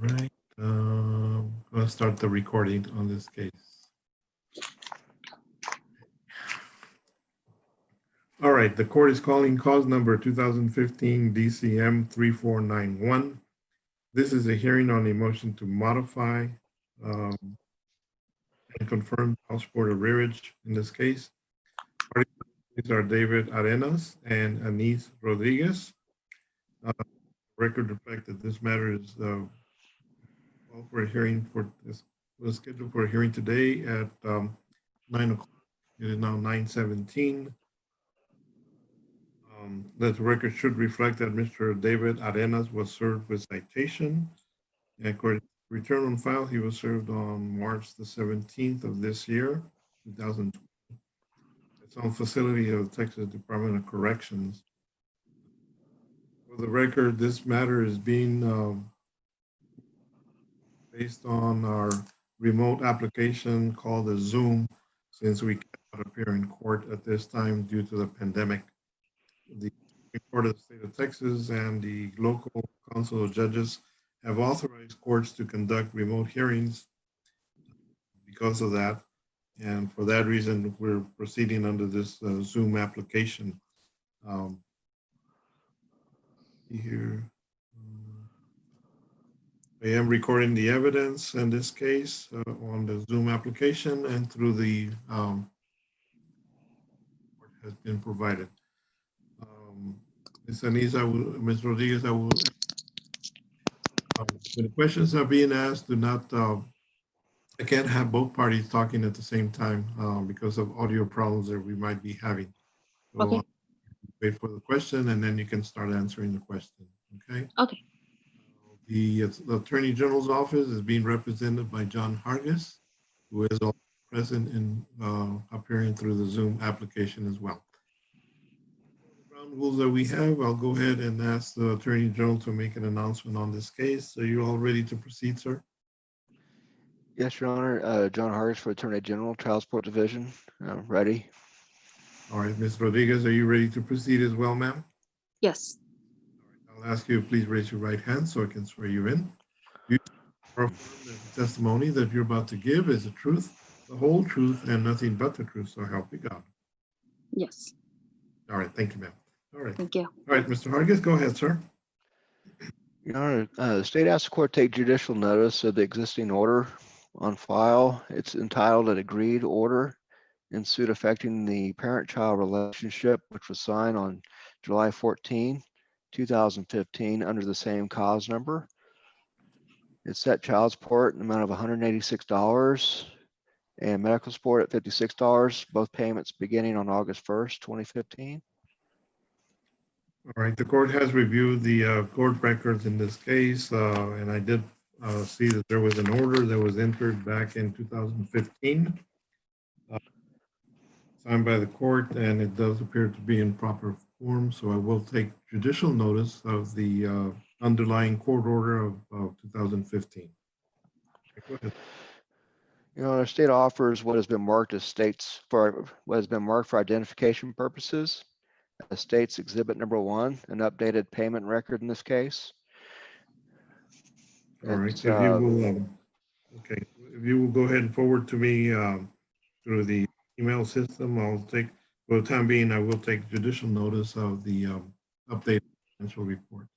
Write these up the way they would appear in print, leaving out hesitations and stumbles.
right. Let's start the recording on this case. All right, the court is calling cause number 2015 DCM 3491. This is a hearing on a motion to modify and confirm child support arrearage in this case. Parties are David Arenas and Anise Rodriguez. Record reflect that this matter is called for a hearing for this was scheduled for a hearing today at 9 o'clock. It is now 9:17. That the record should reflect that Mr. David Arenas was served with citation. And according to the return on file, he was served on March the 17th of this year, 2020. It's on facility of the Texas Department of Corrections. For the record, this matter is being based on our remote application called the Zoom, since we cannot appear in court at this time due to the pandemic. The Supreme Court of the State of Texas and the local council of judges have authorized courts to conduct remote hearings because of that. And for that reason, we're proceeding under this Zoom application. Here, I am recording the evidence in this case on the Zoom application and through the what has been provided. Ms. Anise, Ms. Rodriguez, when the questions are being asked, do not, I can't have both parties talking at the same time because of audio problems that we might be having. So Okay. Wait for the question and then you can start answering the question, okay? Okay. The Attorney General's office is being represented by John Hargis, who is also present in appearing through the Zoom application as well. The ground rules that we have, I'll go ahead and ask the Attorney General to make an announcement on this case. Are you all ready to proceed, sir? Yes, Your Honor. John Hargis for Attorney General, Child Support Division. Ready? All right, Ms. Rodriguez, are you ready to proceed as well, ma'am? Yes. I'll ask you to please raise your right hand so I can swear you in. You affirm that the testimony that you're about to give is the truth, the whole truth, and nothing but the truth, so help you God. Yes. All right, thank you, ma'am. All right. Thank you. All right, Mr. Hargis, go ahead, sir. Your Honor, the state asks the court to take judicial notice of the existing order on file. It's entitled an agreed order in suit affecting the parent-child relationship, which was signed on July 14, 2015 under the same cause number. It set child support in the amount of $186 and medical support at $56, both payments beginning on August 1st, 2015. All right, the court has reviewed the court records in this case, and I did see that there was an order that was entered back in 2015, signed by the court, and it does appear to be in proper form, so I will take judicial notice of the underlying court order of 2015. Okay, go ahead. Your Honor, state offers what has been marked as for identification purposes. State's Exhibit Number 1, an updated payment record in this case. All right, if you will, okay, if you will go ahead and forward to me through the email system, I'll take, for the time being, I will take judicial notice of the updated financial report.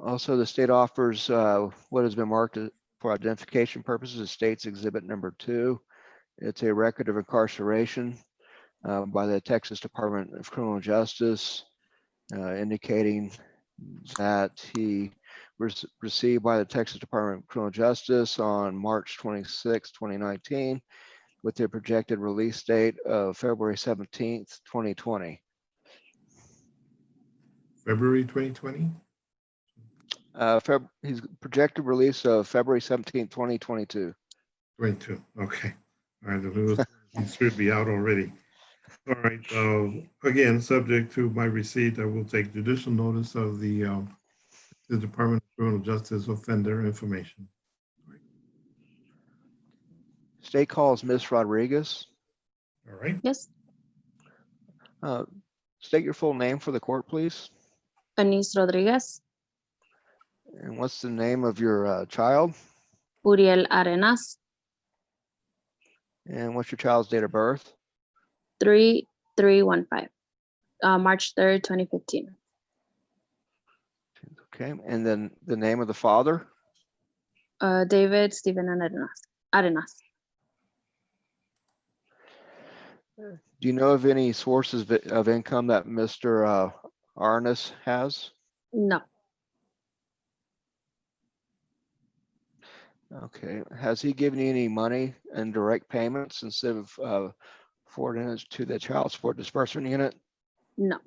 Also, the state offers what has been marked for identification purposes, State's Exhibit Number 2. It's a record of incarceration by the Texas Department of Criminal Justice, indicating that he was received by the Texas Department of Criminal Justice on March 26, 2019, with the projected release date of February 17th, 2020. February 2020? His projected release of February 17th, 2022. 22, okay. All right, he should be out already. All right, again, subject to my receipt, I will take judicial notice of the Department of Criminal Justice offender information. Right. State calls Ms. Rodriguez. All right. Yes. State your full name for the court, please. Anise Rodriguez. And what's the name of your child? Uriel Arenas, And what's your child's date of birth? 3315, March 3rd, 2015. Okay, and then the name of the father? David Stephen Arenas. Do you know of any sources of income that Mr. Arnis has? No, Okay, has he given you any money in direct payments instead of forwarding it to the child support disbursement unit? no,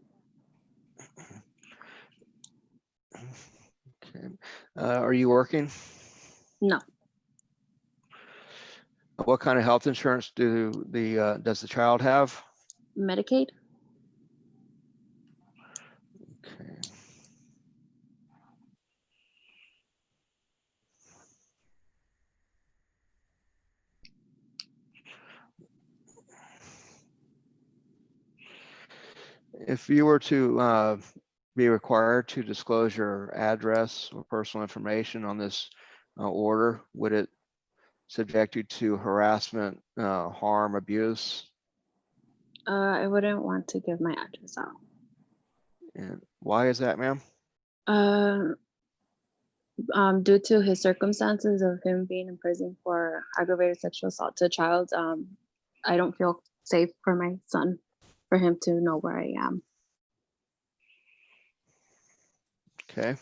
Okay, are you working? no. What kind of health insurance does the child have? Medicaid? Okay. If you were to be required to disclose your address or personal information on this order, would it subject you to harassment, harm, abuse? I wouldn't want to give my address out. And why is that, ma'am? Uh, due to his circumstances of him being in prison for aggravated sexual assault to a child, I don't feel safe for my son, for him to know where I am. Okay.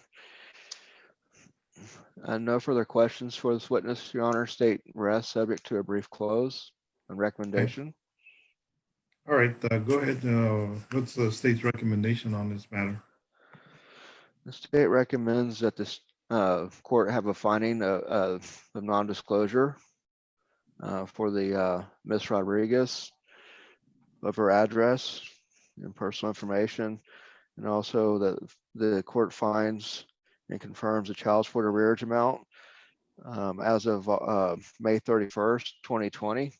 No further questions for this witness, Your Honor. State rest subject to a brief close and recommendation. All right, go ahead. What's the state's recommendation on this matter? The state recommends that this court have a finding of non-disclosure for the Ms. Rodriguez of her address and personal information, and also that the court finds and confirms the child support arrearage amount as of May 31st, 2020,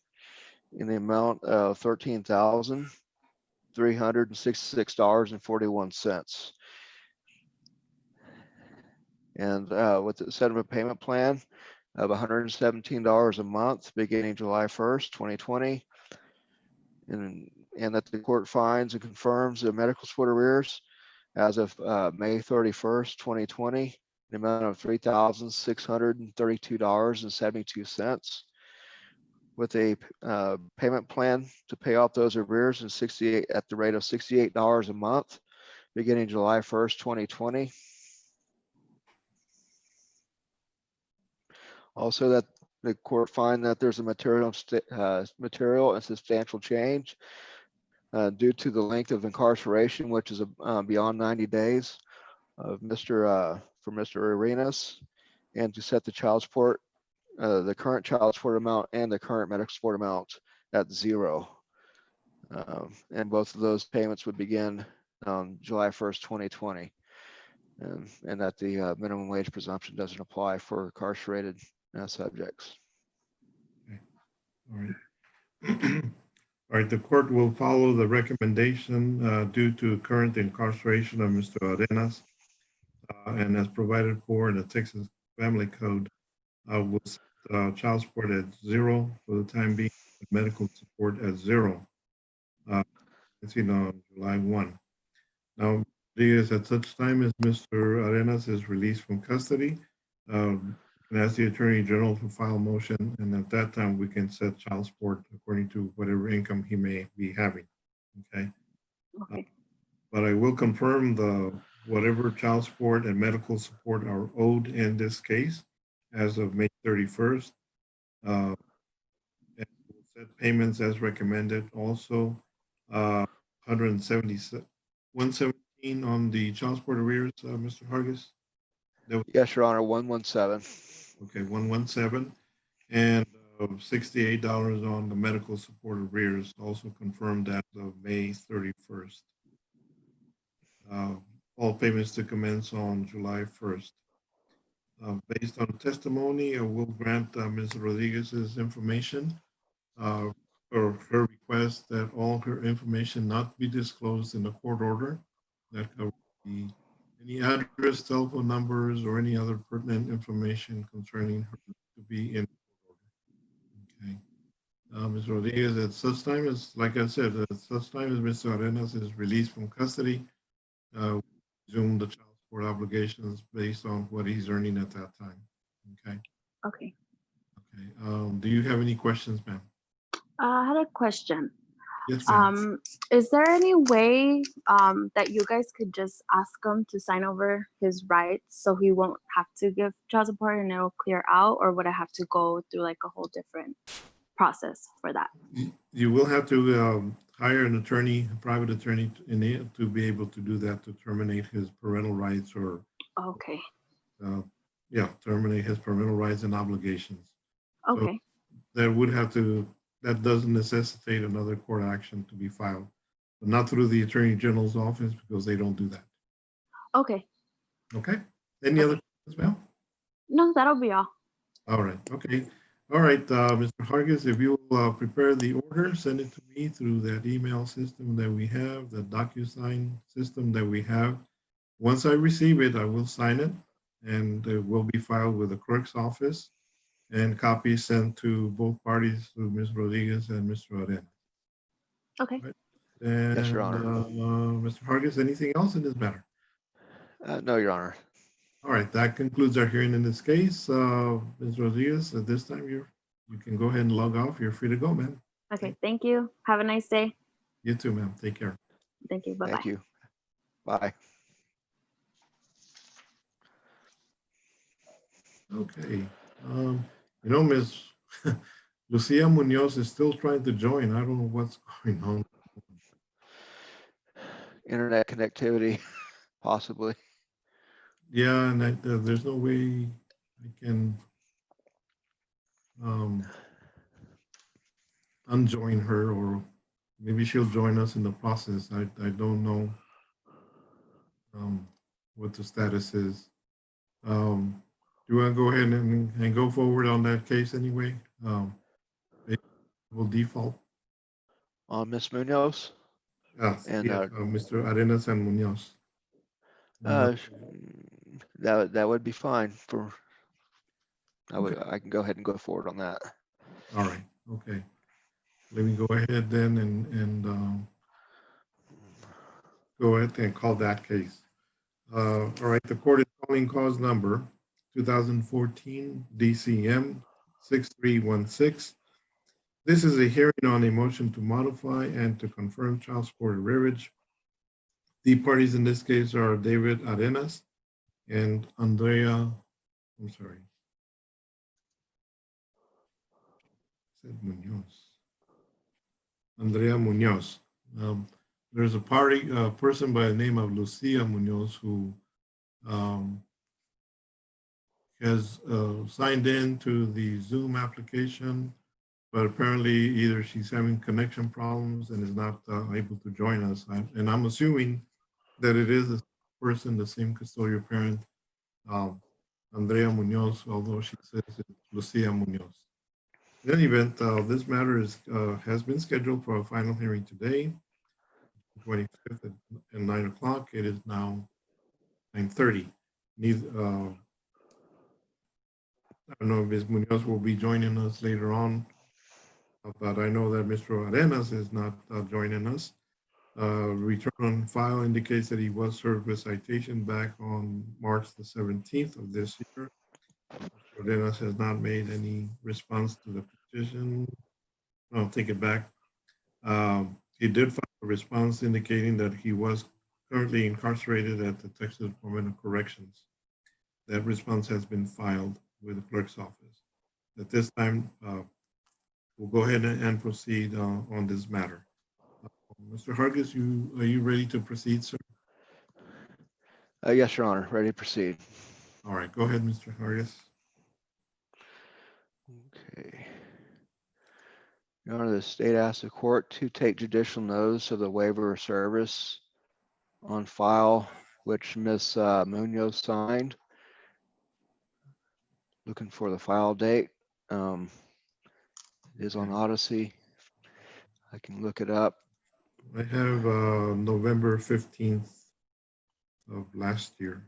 in the amount of $13,366.41. And with the set of a payment plan of $117 a month beginning July 1st, 2020. And that the court finds and confirms the medical support arrears as of May 31st, 2020, the amount of $3,632.72, with a payment plan to pay off those arrears at the rate of $68 a month beginning July 1st, 2020. Also, that the court find that there's a material and substantial change due to the length of incarceration, which is beyond 90 days of for Mr. Arenas, and to set the child support, the current child support amount and the current medical support amount at zero. And both of those payments would begin on July 1st, 2020. And that the minimum wage presumption doesn't apply for incarcerated subjects. Okay. All right. All right, the court will follow the recommendation due to current incarceration of Mr. Arenas and as provided for in the Texas Family Code, will set child support at zero for the time being, medical support at zero. It's on July 1. Now, at such time as Mr. Arenas is released from custody, and ask the Attorney General to file a motion, and at that time we can set child support according to whatever income he may be having. Okay. Okay. But I will confirm whatever child support and medical support are owed in this case as of May 31st. And we'll set payments as recommended. Also, 117 on the child support arrears, Mr. Hargis. Yes, Your Honor, 117. Okay, 117, and $68 on the medical support arrears, also confirmed as of May 31st. All payments to commence on July 1st. Based on testimony, we'll grant Ms. Rodriguez's information or her request that all her information not be disclosed in the court order that covers the any address, telephone numbers, or any other pertinent information concerning her to be in order. Okay. Ms. Rodriguez, at such time as, like I said, at such time as Mr. Arenas is released from custody, we resume the child support obligations based on what he's earning at that time. Okay. Okay. Okay. Do you have any questions, ma'am? I had a question. Yes, ma'am. Is there any way that you guys could just ask him to sign over his rights so he won't have to give child support and it'll clear out, or would I have to go through like a whole different process for that? You will have to hire an attorney, a private attorney, to be able to do that, to terminate his parental rights or, Okay. yeah, terminate his parental rights and obligations. So Okay. that doesn't necessitate another court action to be filed, but not through the Attorney General's office because they don't do that. Okay. Okay. Any other questions, ma'am? No, that'll be all. All right. Okay. All right, Mr. Hargis, if you will prepare the order, send it to me through that email system that we have, the DocuSign system that we have. Once I receive it, I will sign it, and it will be filed with the clerk's office, and copies sent to both parties, to Ms. Rodriguez and Mr. Arena. Okay. And Yes, Your Honor. Mr. Hargis, anything else in this matter? No, Your Honor. All right, that concludes our hearing in this case. Ms. Rodriguez, at this time, you can go ahead and log off. You're free to go, ma'am. Okay. Thank you. Have a nice day. You too, ma'am. Take care. Thank you. Bye-bye. Thank you. Bye. Okay. Ms. Lucia Munoz is still trying to join. I don't know what's going on. Internet connectivity, possibly. Yeah, and there's no way I can unjoin her, or maybe she'll join us in the process. I don't know what the status is. Do you want to go ahead and go forward on that case anyway? It will default. On Miss Munoz. Yes, And yes, Mr. Arenas and Munoz. that would be fine for. I can go ahead and go forward on that. All right. Okay. Let me go ahead then and go ahead and call that case. All right. The court is calling cause number 2014 DCM 6316. This is a hearing on a motion to modify and to confirm child support arrearage. The parties in this case are David Arenas and Andrea. I'm sorry. I said Munoz. Andrea Munoz. There's a person by the name of Lucia Munoz who has signed in to the Zoom application, but apparently either she's having connection problems and is not able to join us. And I'm assuming that it is the person, the same custodial parent, Andrea Munoz, although she says it's Lucia Munoz. In any event, this matter has been scheduled for a final hearing today, 25th at 9 o'clock. It is now 9:30. I don't know if Ms. Munoz will be joining us later on, but I know that Mr. Arenas is not joining us. Return on file indicates that he was served with citation back on March the 17th of this year. Mr. Arenas has not made any response to the petition. I'll take it back. He did file a response indicating that he was currently incarcerated at the Texas Department of Corrections. That response has been filed with the clerk's office. At this time, we'll go ahead and proceed on this matter. Mr. Hargis, are you ready to proceed, sir? Yes, Your Honor. Ready to proceed. All right, go ahead, Mr. Hargis. Okay. Your Honor, the state asked the court to take judicial notice of the waiver of service on file, which Ms. Munoz signed. Looking for the file date. It is on Odyssey. I can look it up. I have November 15th of last year,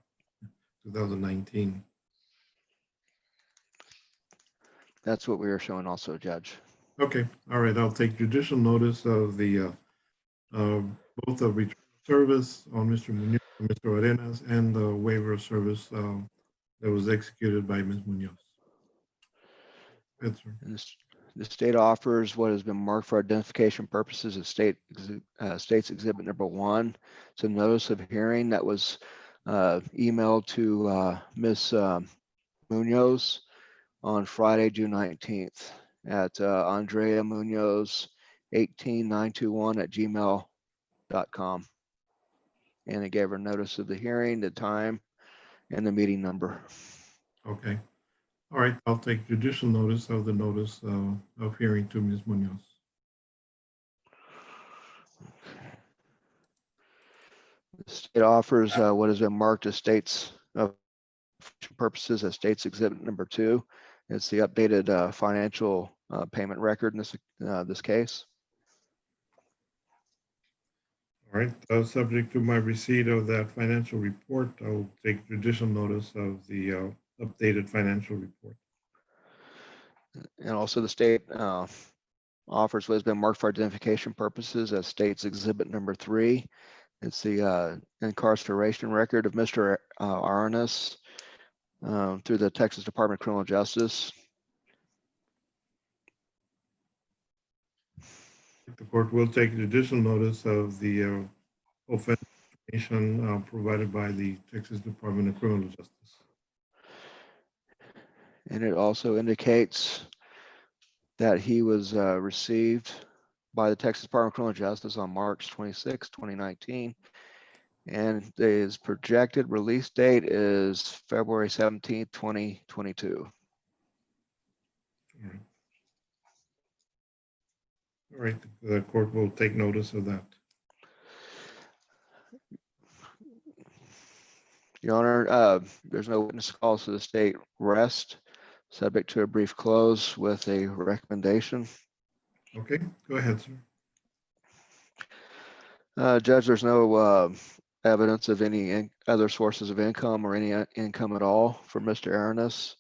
2019. That's what we were showing also, Judge. Okay, all right, I'll take judicial notice of the both the return of service on Mr. Munoz and Mr. Arenas and the waiver of service that was executed by Ms. Munoz. Yes, sir. And the state offers what has been marked for identification purposes as State's Exhibit Number 1. It's a notice of hearing that was emailed to Ms. Munoz on Friday, June 19th at Andrea Munoz 18921@gmail.com. And it gave her notice of the hearing, the time, and the meeting number. Okay. All right, I'll take judicial notice of the notice of hearing to Ms. Munoz. The state offers what has been marked as State's purposes as State's Exhibit Number 2. It's the updated financial payment record in this case. All right, subject to my receipt of that financial report, I'll take judicial notice of the updated financial report. And also the state offers what has been marked for identification purposes as State's Exhibit Number 3. It's the incarceration record of Mr. Arenas through the Texas Department of Criminal Justice. The court will take judicial notice of the offense information provided by the Texas Department of Criminal Justice. And it also indicates that he was received by the Texas Department of Criminal Justice on March 26, 2019. And his projected release date is February 17th, 2022. All right, the court will take notice of that. Your Honor, there's no witness calls to the state rest, subject to a brief close with a recommendation. Okay, go ahead, sir. Judge, there's no evidence of any other sources of income or any income at all for Mr. Arenas.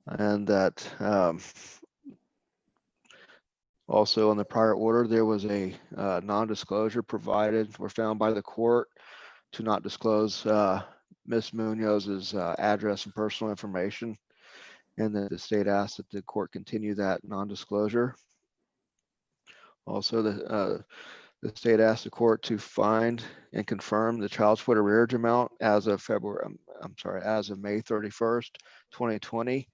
And that also in the prior order, there was a non-disclosure provided or found by the court to not disclose Ms. Munoz's address and personal information. And that the state asked that the court continue that non-disclosure. Also, the state asked the court to find and confirm the child support arrearage amount as of May 31st, 2020,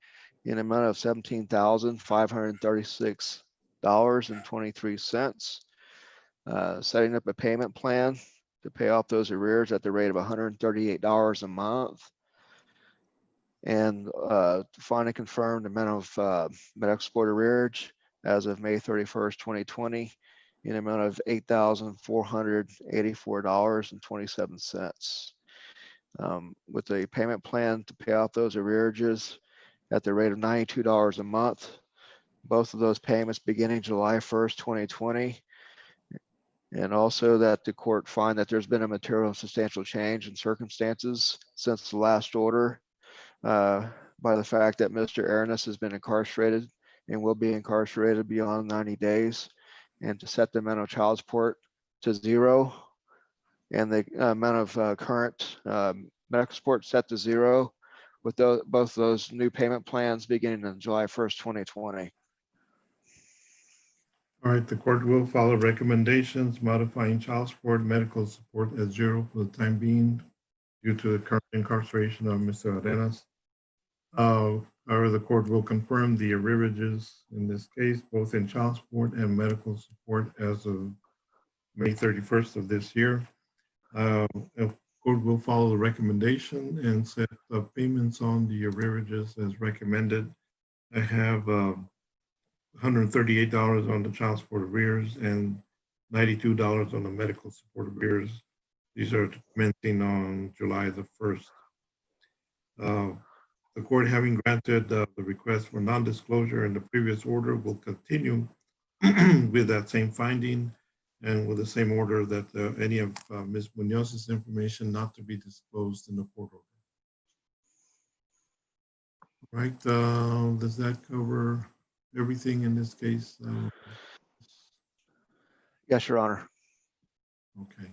in an amount of $17,536.23. Setting up a payment plan to pay off those arrears at the rate of $138 a month. And find and confirm the amount of medical support arrearage as of May 31st, 2020, in an amount of $8,484.27. With a payment plan to pay off those arrearages at the rate of $92 a month. Both of those payments beginning July 1st, 2020. And also that the court find that there's been a material and substantial change in circumstances since the last order. By the fact that Mr. Arenas has been incarcerated and will be incarcerated beyond 90 days, and to set the amount of child support to zero, and the amount of current medical support set to zero, with both those new payment plans beginning on July 1st, 2020. All right, the court will follow recommendations modifying child support, medical support at zero for the time being due to the current incarceration of Mr. Arenas. However, the court will confirm the arrearages in this case, both in child support and medical support as of May 31st of this year. The court will follow the recommendation and set the payments on the arrearages as recommended. I have $138 on the child support arrears and $92 on the medical support arrears. These are commencing on July the 1st. The court, having granted the request for non-disclosure in the previous order, will continue with that same finding And with the same order that any of Ms. Munoz's information not to be disclosed in the court order. Right, does that cover everything in this case? Yes, Your Honor. Okay.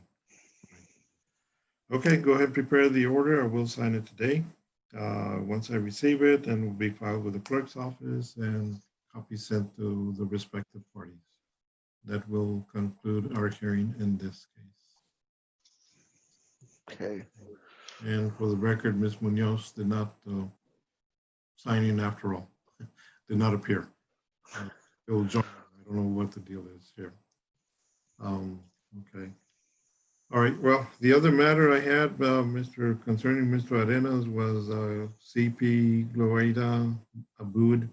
Okay, go ahead, prepare the order. I will sign it today. Once I receive it, and will be filed with the clerk's office and copies sent to the respective parties. That will conclude our hearing in this case. Okay. And for the record, Ms. Munoz did not sign in after all, did not appear. He'll join. I don't know what the deal is here. Okay. All right, well, the other matter I had, concerning Mr. Arenas was CP Gloria Abud.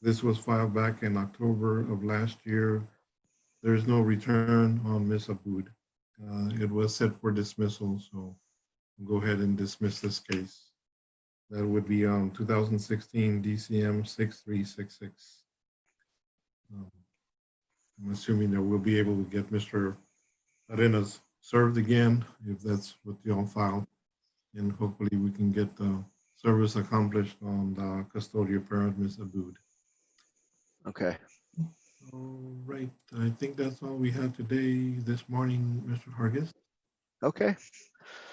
This was filed back in October of last year. There is no return on Ms. Abud. It was set for dismissal, so go ahead and dismiss this case. That would be on 2016 DCM 6366. I'm assuming that we'll be able to get Mr. Arenas served again, if that's what you all filed. And hopefully we can get the service accomplished on the custodial parent, Ms. Abud. Okay. All right, I think that's all we have today, this morning, Mr. Hargis. Okay.